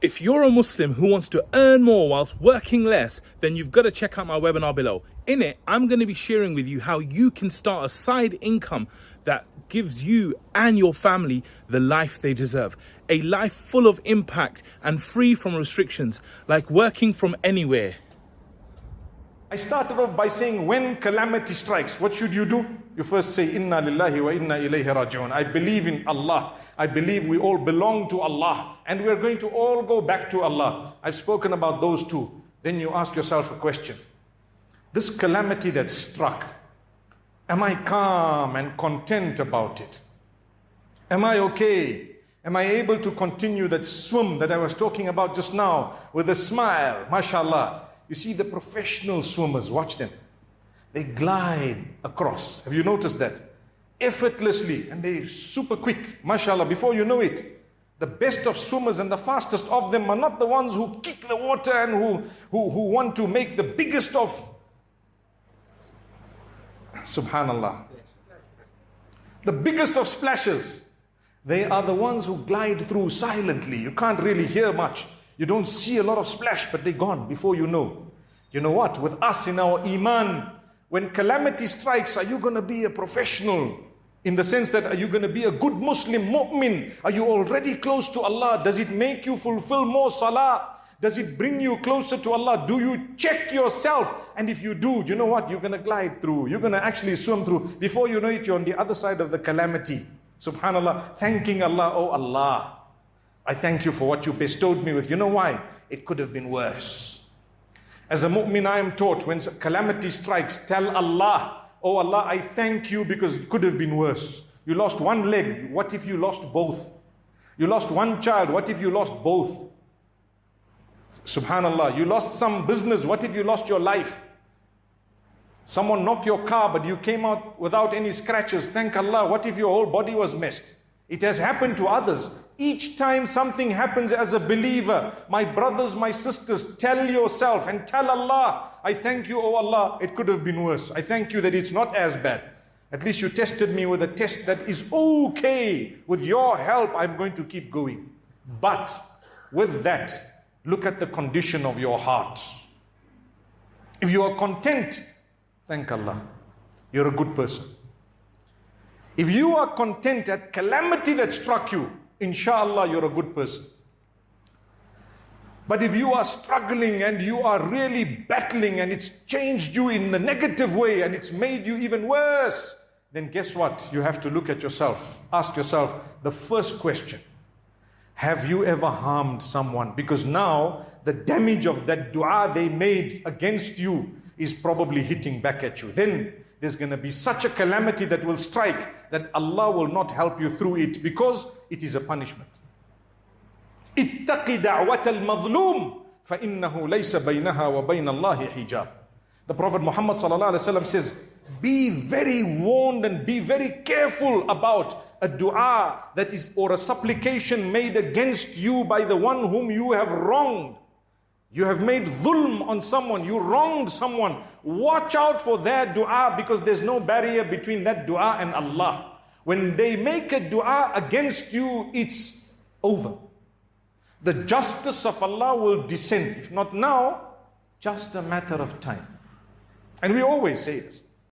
If you're a Muslim who wants to earn more whilst working less, then you've got to check out my webinar below. In it, I'm going to be sharing with you how you can start a side income that gives you and your family the life they deserve. A life full of impact and free from restrictions, like working from anywhere. I started off by saying, when calamity strikes, what should you do? You first say, Inna lillahi wa inna ilayhi raji'un. I believe in Allah. I believe we all belong to Allah. And we're going to all go back to Allah. I've spoken about those two. Then you ask yourself a question. This calamity that struck, am I calm and content about it? Am I okay? Am I able to continue that swim that I was talking about just now with a smile? MashaAllah. You see the professional swimmers, watch them. They glide across. Have you noticed that? Effortlessly, and they're super quick. MashaAllah, before you know it, the best of swimmers and the fastest of them are not the ones who kick the water and who want to make the biggest of. Subhanallah. The biggest of splashes. They are the ones who glide through silently. You can't really hear much. You don't see a lot of splash, but they're gone before you know. You know what? With us in our iman, when calamity strikes, are you going to be a professional? In the sense that, are you going to be a good Muslim, mu'min? Are you already close to Allah? Does it make you fulfill more salah? Does it bring you closer to Allah? Do you check yourself? And if you do, you know what? You're going to glide through. You're going to actually swim through. Before you know it, you're on the other side of the calamity. Subhanallah. Thanking Allah. Oh Allah, I thank you for what you bestowed me with. You know why? It could have been worse. As a mu'min, I am taught, when calamity strikes, tell Allah, oh Allah, I thank you because it could have been worse. You lost one leg. What if you lost both? You lost one child. What if you lost both? Subhanallah. You lost some business. What if you lost your life? Someone knocked your car, but you came out without any scratches. Thank Allah. What if your whole body was messed? It has happened to others. Each time something happens as a believer, my brothers, my sisters, tell yourself and tell Allah, I thank you, oh Allah, it could have been worse. I thank you that it's not as bad. At least you tested me with a test that is okay. With your help, I'm going to keep going. But with that, look at the condition of your heart. If you are content, thank Allah, you're a good person. If you are content at calamity that struck you, inshallah, you're a good person. But if you are struggling and you are really battling and it's changed you in a negative way and it's made you even worse, then guess what? You have to look at yourself. Ask yourself the first question. Have you ever harmed someone? Because now the damage of that dua they made against you is probably hitting back at you. Then there's going to be such a calamity that will strike that Allah will not help you through it because it is a punishment. اتقِ دعوة المظلوم فإنه ليس بينها وبين الله حجاب. The Prophet Muhammad ﷺ says, be very warned and be very careful about a dua that is, or a supplication made against you by the one whom you have wronged. You have made dhulm on someone, you wronged someone. Watch out for their dua because there's no barrier between that dua and Allah. When they make a dua against you, it's over. The justice of Allah will descend. If not now, just a matter of time. And we always say this.